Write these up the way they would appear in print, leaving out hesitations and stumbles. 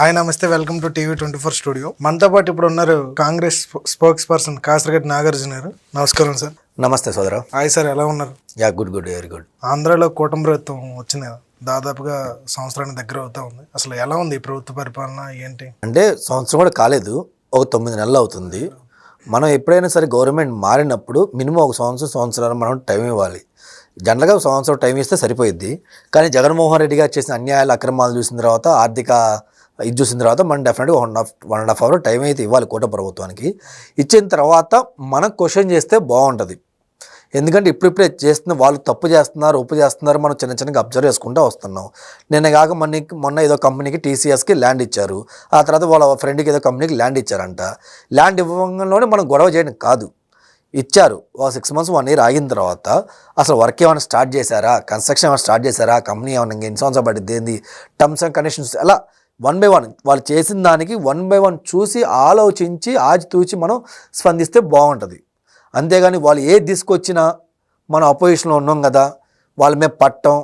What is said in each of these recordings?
Hi నమస్తే, welcome to TV 24 studio. మనతో పాటు ఇప్పుడు ఉన్నారు కాంగ్రెస్ స్పోక్స్ పర్సన్ కాసరగడ్డి నాగార్జున గారు. నమస్కారం సార్. నమస్తే సోదరా. హాయ్ సార్, ఎలా ఉన్నారు? Yeah good very good. ఆంధ్రాలో కూటమి ప్రభుత్వం వచ్చింది కదా, దాదాపుగా సంవత్సరానికి దగ్గర అవుతా ఉంది. అసలు ఎలా ఉంది ఈ ప్రభుత్వ పరిపాలన ఏంటి? అంటే సంవత్సరం కూడా కాలేదు, ఒక 9 నెలలు అవుతుంది. మనం ఎప్పుడైనా సరే గవర్నమెంట్ మారినప్పుడు మినిమం ఒక సంవత్సరాలు మనం టైం ఇవ్వాలి. జనరల్గా సంవత్సరం టైం ఇస్తే సరిపోయిద్ది. కానీ జగన్మోహన్ రెడ్డి గారు చేసిన అన్యాయాలు అక్రమాలు చూసిన తర్వాత, ఆర్థిక ఇది చూసిన తర్వాత మనం డెఫినెట్గా one and half hour time అయితే ఇవ్వాలి కూటమి ప్రభుత్వానికి. ఇచ్చిన తర్వాత మనం క్వశ్చన్ చేస్తే బాగుంటుంది. ఎందుకంటే ఇప్పుడిప్పుడే చేస్తున్న వాళ్ళు తప్పు చేస్తున్నారు, ఒప్పు చేస్తున్నారు, మనం చిన్నగా అబ్జర్వ్ చేసుకుంటూ వస్తున్నాం. నిన్న కాక మొన్న ఏదో కంపెనీకి టీసీఎస్కి ల్యాండ్ ఇచ్చారు, ఆ తర్వాత వాళ్ళ ఫ్రెండ్కి ఏదో కంపెనీకి ల్యాండ్ ఇచ్చారంట. ల్యాండ్ ఇవ్వడంలోనే మనం గొడవ చేయడం కాదు, ఇచ్చారు. 6 months 1 year ఆగిన తర్వాత అసలు వర్క్ ఏమైనా స్టార్ట్ చేశారా, కన్స్ట్రక్షన్ ఏమైనా స్టార్ట్ చేశారా, కంపెనీ ఏమైనా ఎన్ని సంవత్సరాలు పట్టింది, ఏంది టర్మ్స్ అండ్ కండిషన్స్, అలా 1 by 1 వాళ్ళు చేసిన దానికి 1 by 1 చూసి ఆలోచించి ఆచితూచి మనం స్పందిస్తే బాగుంటుంది. అంతేగాని వాళ్ళు ఏది తీసుకొచ్చినా మనం అపోజిషన్లో ఉన్నాం కదా, వాళ్ళ మీద పట్టం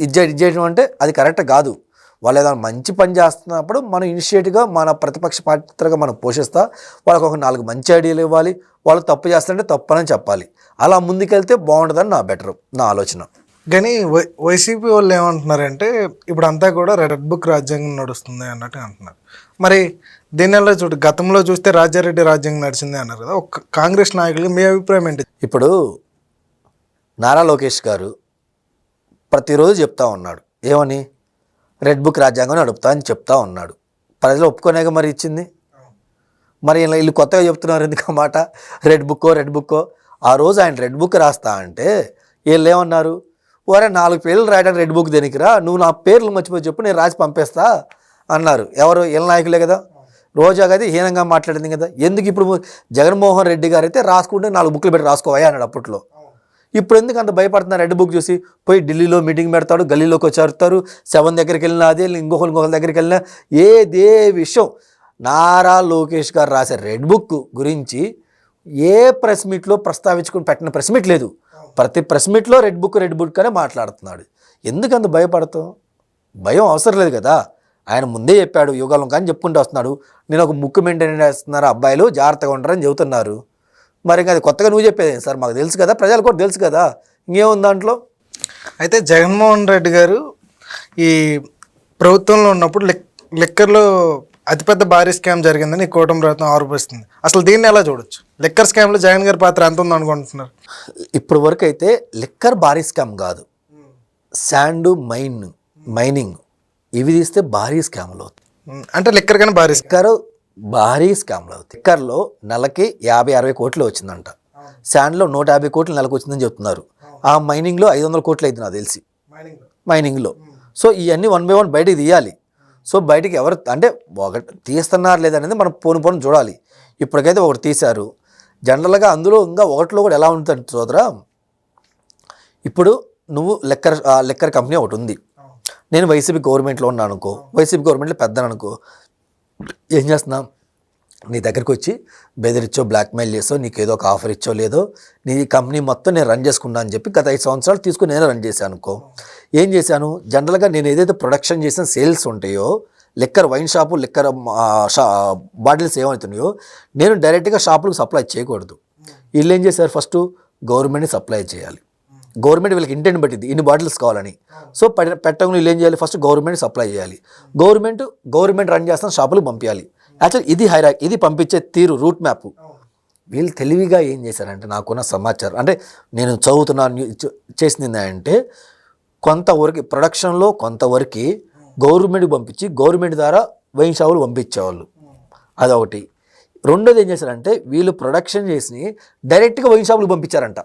ఇది చేయడం అంటే అది కరెక్ట్ కాదు. వాళ్ళు ఏదైనా మంచి పని చేస్తున్నప్పుడు మనం ఇనిషియేటివ్గా మన ప్రతిపక్ష పాత్రగా మనం పోషిస్తా వాళ్ళకి ఒక 4 మంచి ఐడియాలు ఇవ్వాలి. వాళ్ళు తప్పు చేస్తుంటే తప్పని చెప్పాలి. అలా ముందుకెళ్తే బాగుంటుందని నా ఆలోచన. కానీ వైసీపీ వాళ్ళు ఏమంటున్నారంటే ఇప్పుడు అంతా కూడా రెడ్ బుక్ రాజ్యాంగం నడుస్తుంది అన్నట్టు అంటున్నారు. మరి దీనిలో గతంలో చూస్తే రాజారెడ్డి రాజ్యాంగం నడిచింది అన్నారు కదా, ఒక కాంగ్రెస్ నాయకులకి మీ అభిప్రాయం ఏంటి? ఇప్పుడు నారా లోకేష్ గారు ప్రతిరోజు చెప్తా ఉన్నాడు, ఏమని రెడ్ బుక్ రాజ్యాంగం నడుపుతా అని చెప్తా ఉన్నాడు. ప్రజలు ఒప్పుకోనేక మరి ఇచ్చింది. మరి వీళ్ళు కొత్తగా చెప్తున్నారు ఎందుకు ఆ మాట, రెడ్ బుక్కో. ఆ రోజు ఆయన రెడ్ బుక్ రాస్తా అంటే వీళ్ళు ఏమన్నారు, ఓరే 4 పేర్లు రాయడానికి రెడ్ బుక్ దేనికిరా, నువ్వు నా పేర్లు మర్చిపోయి చెప్పు, నేను రాసి పంపేస్తా అన్నారు. ఎవరు? వీళ్ళ నాయకులే కదా. రోజా గది హీనంగా మాట్లాడింది కదా. ఎందుకు ఇప్పుడు జగన్మోహన్ రెడ్డి గారు అయితే రాసుకుంటే 4 బుక్లు పెట్టి రాసుకోవా అన్నాడు అప్పట్లో. ఇప్పుడు ఎందుకు అంత భయపడుతున్నారు? రెడ్ బుక్ చూసి పోయి ఢిల్లీలో మీటింగ్ పెడతాడు, గల్లీలోకి వచ్చారుతారు, 7 దగ్గరికి వెళ్ళినా అదే, ఇంకొకరి దగ్గరికి వెళ్ళినా ఏదే విషయం. నారా లోకేష్ గారు రాసే రెడ్ బుక్ గురించి ఏ ప్రెస్ మీట్లో ప్రస్తావించుకుని పెట్టిన ప్రెస్ మీట్ లేదు. ప్రతి ప్రెస్ మీట్లో రెడ్ బుక్ అనే మాట్లాడుతున్నాడు. ఎందుకు అంత భయపడతాం? భయం అవసరం లేదు కదా. ఆయన ముందే చెప్పాడు, యుగాలం కానీ చెప్పుకుంటూ వస్తున్నాడు, నేను ఒక బుక్ మెయింటైన్ చేస్తున్నారు, అబ్బాయిలు జాగ్రత్తగా ఉంటారని చెబుతున్నారు. మరి అది కొత్తగా నువ్వు చెప్పేది సార్, మాకు తెలుసు కదా, ప్రజలు కూడా తెలుసు కదా, ఇంకేముంది దాంట్లో. అయితే జగన్మోహన్ రెడ్డి గారు ఈ ప్రభుత్వంలో ఉన్నప్పుడు లిక్కర్లో అతిపెద్ద భారీ స్కామ్ జరిగిందని కూటమి ప్రభుత్వం ఆరోపిస్తుంది. అసలు దీన్ని ఎలా చూడొచ్చు? లిక్కర్ స్కామ్లో జగన్ గారి పాత్ర ఎంత ఉంది అనుకుంటున్నారు? ఇప్పుడు వరకు అయితే లిక్కర్ భారీ స్కామ్ కాదు, శాండ్ మైనింగ్ ఇవి తీస్తే భారీ స్కామ్లు అవుతుంది. అంటే లిక్కర్ కానీ భారీ స్కామ్లు అవుతాయి. లిక్కర్లో నెలకి 50-60 కోట్లు వచ్చిందంట, శాండ్లో 150 కోట్లు నెలకు వచ్చిందని చెప్తున్నారు. ఆ మైనింగ్లో 500 కోట్లు అయితే నాకు తెలిసి మైనింగ్లో. సో ఇవన్నీ 1 by 1 బయటికి తీయాలి. సో బయటికి ఎవరు అంటే ఒకటి తీస్తున్నారు లేదనేది మనం పోను చూడాలి. ఇప్పటికైతే ఒకటి తీశారు. జనరల్గా అందులో ఇంకా ఒకటిలో కూడా ఎలా ఉంటుంది సోదరా, ఇప్పుడు నువ్వు లిక్కర్ కంపెనీ ఒకటి ఉంది, నేను వైసీపీ గవర్నమెంట్లో ఉన్నాను అనుకో, వైసీపీ గవర్నమెంట్లో పెద్దను అనుకో, ఏం చేస్తున్నాం, నీ దగ్గరికి వచ్చి బెదిరిచ్చో, బ్లాక్మెయిల్ చేసో, నీకు ఏదో ఒక ఆఫర్ ఇచ్చో లేదో, నీ కంపెనీ మొత్తం నేను రన్ చేసుకున్నా అని చెప్పి గత 5 సంవత్సరాలు తీసుకుని నేను రన్ చేశాను అనుకో. ఏం చేశాను, జనరల్గా నేను ఏదైతే ప్రొడక్షన్ చేసిన సేల్స్ ఉంటాయో, liquor wine shop, liquor bottles ఏమవుతున్నాయో, నేను డైరెక్ట్గా షాపులకు సప్లై చేయకూడదు. వీళ్ళు ఏం చేశారు, ఫస్ట్ గవర్నమెంట్ని సప్లై చేయాలి. గవర్నమెంట్ వీళ్ళకి ఇంటెంట్ పెట్టింది ఇన్ని బాటిల్స్ కావాలని. సో పెట్టకుండా వీళ్ళు ఏం చేయాలి, ఫస్ట్ గవర్నమెంట్ సప్లై చేయాలి. గవర్నమెంట్ రన్ చేస్తున్న షాపులకు పంపించాలి. యాక్చువల్ ఇది ఇది పంపించే తీరు, రూట్ మ్యాప్. వీళ్ళు తెలివిగా ఏం చేశారంటే, నాకున్న సమాచారం అంటే నేను చదువుతున్నాను చేసింది అంటే, కొంతవరకు ప్రొడక్షన్లో కొంతవరకు గవర్నమెంట్కి పంపించి గవర్నమెంట్ ద్వారా వైన్ షాపులు పంపించేవాళ్ళు. అదొకటి. రెండోది ఏం చేశారంటే, వీళ్ళు ప్రొడక్షన్ చేసి డైరెక్ట్గా వైన్ షాపులకు పంపించారంట.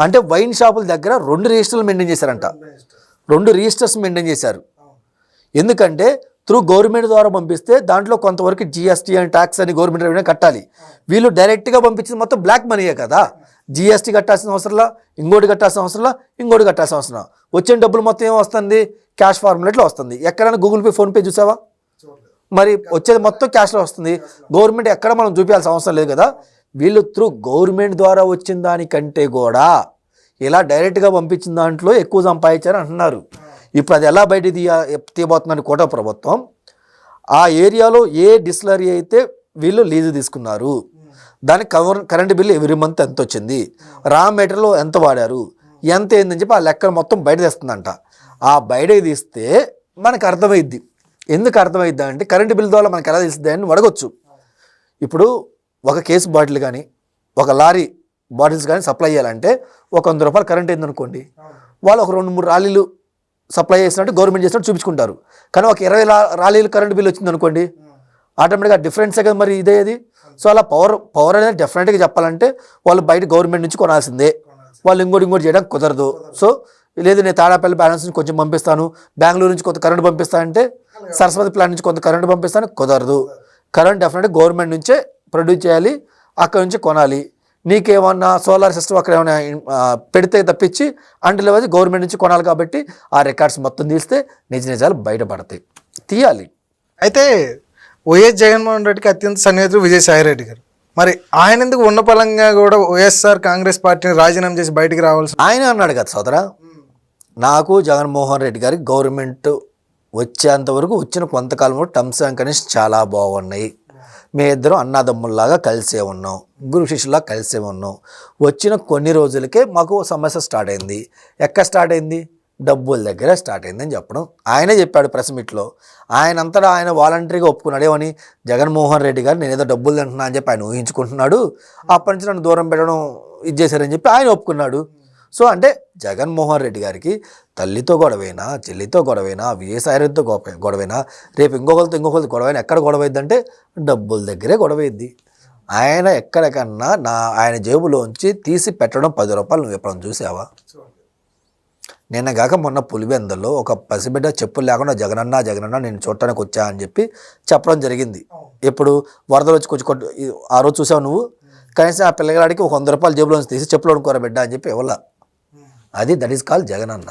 అంటే వైన్ షాపుల దగ్గర 2 రిజిస్టర్లు మెయింటైన్ చేశారంట. 2 రిజిస్టర్స్ మెయింటైన్ చేశారు. ఎందుకంటే త్రూ గవర్నమెంట్ ద్వారా పంపిస్తే దాంట్లో కొంతవరకు జిఎస్టీ అండ్ ట్యాక్స్ అని గవర్నమెంట్ రెవెన్యూ కట్టాలి. వీళ్ళు డైరెక్ట్గా పంపించింది మొత్తం బ్లాక్ మనీయే కదా. జిఎస్టీ కట్టాల్సిన అవసరంలా, ఇంకోటి కట్టాల్సిన అవసరం. వచ్చిన డబ్బులు మొత్తం ఏం వస్తుంది, క్యాష్ ఫార్ములేట్లో వస్తుంది. ఎక్కడైనా గూగుల్ పే, ఫోన్పే చూసావా? మరి వచ్చేది మొత్తం క్యాష్లో వస్తుంది. గవర్నమెంట్ ఎక్కడ మనం చూపించాల్సిన అవసరం లేదు కదా. వీళ్ళు త్రూ గవర్నమెంట్ ద్వారా వచ్చిన దానికంటే కూడా ఇలా డైరెక్ట్గా పంపించిన దాంట్లో ఎక్కువ సంపాదించారని అంటున్నారు. ఇప్పుడు అది ఎలా బయట తీయబోతుందని కోట ప్రభుత్వం ఆ ఏరియాలో ఏ డిస్టిలరీ అయితే వీళ్ళు లీజు తీసుకున్నారు, దానికి కరెంట్ బిల్లు ఎవ్రీ మంత్ ఎంత వచ్చింది, రా మెటీరియల్ ఎంత వాడారు, ఎంత ఏందని చెప్పి ఆ లెక్కలు మొత్తం బయట తెస్తుందంట. ఆ బయటకి తీస్తే మనకు అర్థమైద్ది. ఎందుకు అర్థమైద్దా అంటే కరెంట్ బిల్ ద్వారా మనకు ఎలా తెలుస్తుంది అని అడగొచ్చు. ఇప్పుడు ఒక కేసు బాటిల్ కానీ ఒక లారీ బాటిల్స్ కానీ సప్లై చేయాలంటే ఒక 100 రూపాయలు కరెంట్ అయిందనుకోండి, వాళ్ళు ఒక 2-3 రాలీలు సప్లై చేసినట్టు గవర్నమెంట్ చేసినట్టు చూపించుకుంటారు. కానీ ఒక 20 రాలీలు కరెంట్ బిల్ వచ్చింది అనుకోండి, ఆటోమేటిక్గా డిఫరెన్సే కదా మరి ఇదేది. సో అలా పవర్ అనేది డెఫినెట్గా చెప్పాలంటే వాళ్ళు బయట గవర్నమెంట్ నుంచి కొనాల్సిందే, వాళ్ళు ఇంకోటి చేయడానికి కుదరదు. సో లేదు నేను తాడాపల్లి బ్యాలెన్స్ నుంచి కొంచెం పంపిస్తాను, బెంగళూరు నుంచి కొంత కరెంట్ పంపిస్తానంటే సరస్వతి ప్లాంట్ నుంచి కొంత కరెంట్ పంపిస్తాను, కుదరదు. కరెంట్ డెఫినెట్గా గవర్నమెంట్ నుంచే ప్రొడ్యూస్ చేయాలి, అక్కడ నుంచి కొనాలి. నీకేమన్నా సోలార్ సిస్టమ్ అక్కడ ఏమైనా పెడితే తప్పించి అంటే లేదు గవర్నమెంట్ నుంచి కొనాలి. కాబట్టి ఆ రికార్డ్స్ మొత్తం తీస్తే నిజాలు బయటపడతాయి, తీయాలి. అయితే వైఎస్ జగన్మోహన్ రెడ్డికి అత్యంత సన్నిహితుడు విజయసాయి రెడ్డి గారు. మరి ఆయన ఎందుకు ఉన్న పలంగా కూడా వైఎస్ఆర్ కాంగ్రెస్ పార్టీని రాజీనామా చేసి బయటికి రావాల్సి? ఆయన అన్నాడు కదా సోదరా, నాకు జగన్మోహన్ రెడ్డి గారికి గవర్నమెంట్ వచ్చేంత వరకు వచ్చిన కొంతకాలంలో టర్మ్స్ అండ్ కండిషన్స్ చాలా బాగున్నాయి, మీ ఇద్దరం అన్నదమ్ముల్లాగా కలిసే ఉన్నాం, గురు శిష్యులా కలిసే ఉన్నాం. వచ్చిన కొన్ని రోజులకే మాకు సమస్య స్టార్ట్ అయింది. ఎక్కడ స్టార్ట్ అయింది? డబ్బుల దగ్గర స్టార్ట్ అయిందని చెప్పడం ఆయనే చెప్పాడు ప్రెస్ మీట్లో. ఆయనంతటా ఆయన వాలంటరీగా ఒప్పుకున్నాడు. ఏమని? జగన్మోహన్ రెడ్డి గారు నేను ఏదో డబ్బులు తింటున్నా అని చెప్పి ఆయన ఊహించుకుంటున్నాడు, అప్పటి నుంచి నన్ను దూరం పెట్టడం ఇది చేశారని చెప్పి ఆయన ఒప్పుకున్నాడు. సో అంటే జగన్మోహన్ రెడ్డి గారికి తల్లితో గొడవైనా, చెల్లితో గొడవైనా, విజయసాయిరెడ్డితో గొడవైనా, రేపు ఇంకొకరితో గొడవైనా ఎక్కడ గొడవ అయిందంటే డబ్బుల దగ్గరే గొడవ అయింది. ఆయన ఎక్కడికన్నా ఆయన జేబులోంచి తీసి పెట్టడం 10 రూపాయలు నువ్వు ఎప్పుడైనా చూసావా? నిన్నగాక మొన్న పులివెందులో ఒక పసిబిడ్డ చెప్పులు లేకుండా జగనన్న నేను చూడటానికి వచ్చా అని చెప్పి చెప్పడం జరిగింది. ఎప్పుడు వరదలు వచ్చి కొంచెం ఆ రోజు చూసావు నువ్వు? కనీసం ఆ పిల్లగాడికి ఒక 100 రూపాయలు జేబులోంచి తీసి చెప్పులు కొనుక్కోరా బిడ్డ అని చెప్పి ఇవ్వాల. అది దట్ ఈస్ కాల్ జగనన్న.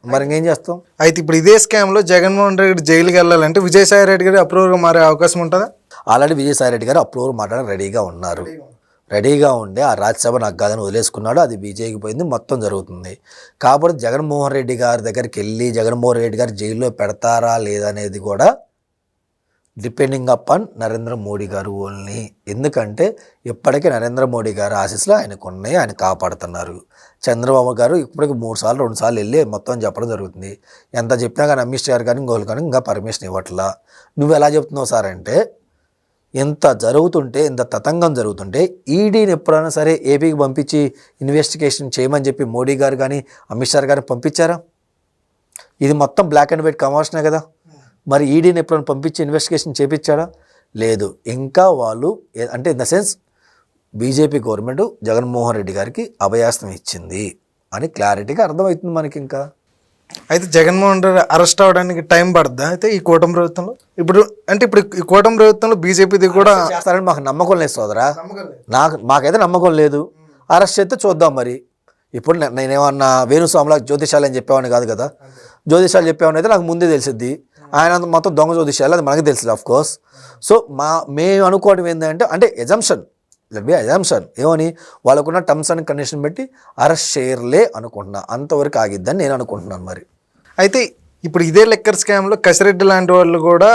మరి ఇంకేం చేస్తాం? అయితే ఇప్పుడు ఇదే స్కామ్లో జగన్మోహన్ రెడ్డి జైలుకి వెళ్ళాలంటే విజయసాయి రెడ్డి గారు అప్రూవర్గా మారే అవకాశం ఉంటుందా? ఆల్రెడీ విజయసాయి రెడ్డి గారు అప్రూవర్ మాట్లాడడానికి రెడీగా ఉన్నారు. రెడీగా ఉండే ఆ రాజ్యసభ నాకు కాదని వదిలేసుకున్నాడు, అది బీజేపీకి పోయింది, మొత్తం జరుగుతుంది. కాబట్టి జగన్మోహన్ రెడ్డి గారి దగ్గరికి వెళ్ళి జగన్మోహన్ రెడ్డి గారు జైల్లో పెడతారా లేదనేది కూడా డిపెండింగ్ అపాన్ నరేంద్ర మోడీ గారు ఓన్లీ. ఎందుకంటే ఇప్పటికీ నరేంద్ర మోడీ గారు ఆశీస్సులు ఆయనకు ఉన్నాయి, ఆయన కాపాడుతున్నారు. చంద్రబాబు గారు ఇప్పటికి 2 సార్లు వెళ్ళి మొత్తం చెప్పడం జరుగుతుంది. ఎంత చెప్పినా కానీ అమిత్ షా గారు కానీ ఇంకోళ్ళు కానీ ఇంకా పర్మిషన్ ఇవ్వట్లా. నువ్వు ఎలా చెప్తున్నావు సార్ అంటే, ఇంత జరుగుతుంటే, ఇంత తతంగం జరుగుతుంటే ఈడీని ఎప్పుడైనా సరే ఏపీకి పంపించి ఇన్వెస్టిగేషన్ చేయమని చెప్పి మోడీ గారు కానీ అమిత్ షా గారిని పంపించారా? ఇది మొత్తం బ్లాక్ అండ్ వైట్ కమర్షనే కదా. మరి ఈడీని ఎప్పుడైనా పంపించి ఇన్వెస్టిగేషన్ చేయించాడా? లేదు. ఇంకా వాళ్ళు అంటే in the sense BJP government Jaganmohan Reddy గారికి అభయాస్తం ఇచ్చింది అని క్లారిటీగా అర్థమవుతుంది మనకి. ఇంకా అయితే జగన్మోహన్ రెడ్డి అరెస్ట్ అవ్వడానికి టైం పడుద్దా అయితే ఈ కూటమి ప్రభుత్వంలో? ఇప్పుడు ఈ కూటమి ప్రభుత్వంలో బీజేపీది కూడా చేస్తారని మాకు నమ్మకం లేదు సోదరా. మాకైతే నమ్మకం లేదు. అరెస్ట్ చేస్తే చూద్దాం. మరి ఇప్పుడు నేనేమన్నా వేణుస్వామిలా జ్యోతిషాలు అని చెప్పేవాడిని కాదు కదా. జ్యోతిషాలు చెప్పేవాడిని అయితే నాకు ముందే తెలిసిద్ది. ఆయన మొత్తం దొంగ జ్యోతిషాలు, అది మనకి తెలిసింది ఆఫ్ కోర్స్. సో మేము అనుకోవడం ఏంటంటే అంటే ఎజంప్షన్, లెట్ బి ఎజంప్షన్, ఏమని వాళ్ళకున్న టర్మ్స్ అండ్ కండిషన్ బట్టి అరెస్ట్ చేయర్లే అనుకుంటున్నా, అంతవరకు ఆగిద్దని నేను అనుకుంటున్నాను. మరి అయితే ఇప్పుడు ఇదే లెక్కర్ స్కామ్లో కసిరెడ్డి లాంటి వాళ్ళు కూడా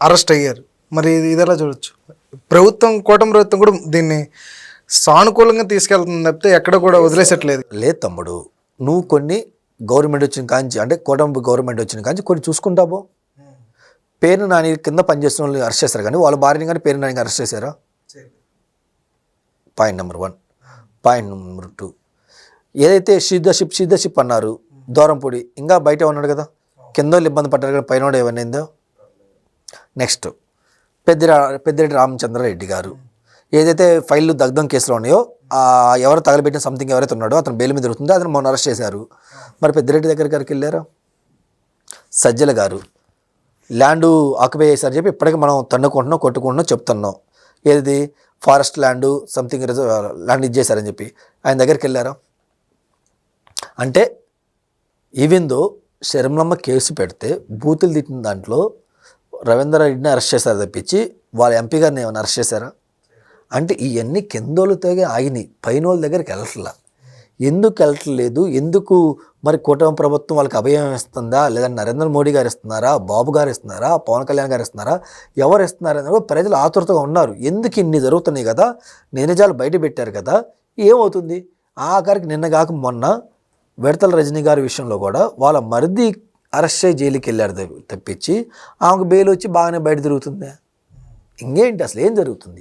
అరెస్ట్ అయ్యారు. మరి ఇది ఎలా చూడొచ్చు? కూటమి ప్రభుత్వం కూడా దీన్ని సానుకూలంగా తీసుకెళ్తుంది తప్పితే ఎక్కడ కూడా వదిలేసట్లేదు. లేదు తమ్ముడు, నువ్వు కొన్ని గవర్నమెంట్ వచ్చిన కాంచి అంటే కూటమి గవర్నమెంట్ వచ్చిన కాంచి కొన్ని చూసుకుంటావు. పేరు నాని కింద పనిచేస్తున్న వాళ్ళు అరెస్ట్ చేస్తారు, కానీ వాళ్ళ భార్యని కానీ పేరు నాని అరెస్ట్ చేశారా? Point number 1. పాయింట్ నెంబర్ 2, ఏదైతే షిప్ అన్నారు దూరంపూడి, ఇంకా బయట ఉన్నాడు కదా, కింద వాళ్ళు ఇబ్బంది పడ్డారు కదా, పైన ఏమన్నైందో. నెక్స్ట్ పెద్దిరెడ్డి రామచంద్రారెడ్డి గారు ఏదైతే ఫైళ్ళు దగ్ధం కేసులో ఉన్నాయో ఎవరు తగలబెట్టిన సంథింగ్ ఎవరైతే ఉన్నాడో అతను బెయిల్ మీద దొరుకుతుందో అతను మొన్న అరెస్ట్ చేశారు. మరి పెద్దిరెడ్డి దగ్గరికి వెళ్ళారా? సజ్జల గారు ల్యాండ్ ఆక్యుపై చేశారని చెప్పి ఇప్పటికీ మనం కొట్టుకుంటున్నాం చెప్తున్నాం. ఏది ఫారెస్ట్ ల్యాండ్ సంథింగ్ ల్యాండ్ ఇచ్చేశారని చెప్పి ఆయన దగ్గరికి వెళ్ళారా? అంటే ఈవెన్ దో శర్మలమ్మ కేసు పెడితే బూతులు తిట్టిన దాంట్లో రవీంద్ర రెడ్డిని అరెస్ట్ చేశారు తప్పించి వాళ్ళ ఎంపీ గారిని ఏమైనా అరెస్ట్ చేశారా? అంటే ఇవన్నీ కిందోళ్ళతో ఆగినాయి, పైన వాళ్ళ దగ్గరికి వెళ్ళట్లా. ఎందుకు వెళ్ళట్లేదు, ఎందుకు మరి కూటమి ప్రభుత్వం వాళ్ళకి అభయం ఇస్తుందా, లేదా నరేంద్ర మోడీ గారు ఇస్తున్నారా, బాబు గారు ఇస్తున్నారా, పవన్ కళ్యాణ్ గారు ఇస్తున్నారా, ఎవరు ఇస్తున్నారు అనేది కూడా ప్రజలు ఆతృతగా ఉన్నారు. ఎందుకు ఇన్ని జరుగుతున్నాయి కదా, నిజాలు బయట పెట్టారు కదా, ఏమవుతుంది? ఆఖరికి నిన్నగాక మొన్న విడతల రజనీ గారి విషయంలో కూడా వాళ్ళ మరిది అరెస్ట్ అయ్యి జైలుకి వెళ్ళారు తప్పించి ఆమెకు బెయిల్ వచ్చి బాగానే బయట తిరుగుతుంది. ఇంకేంటి అసలు ఏం జరుగుతుంది?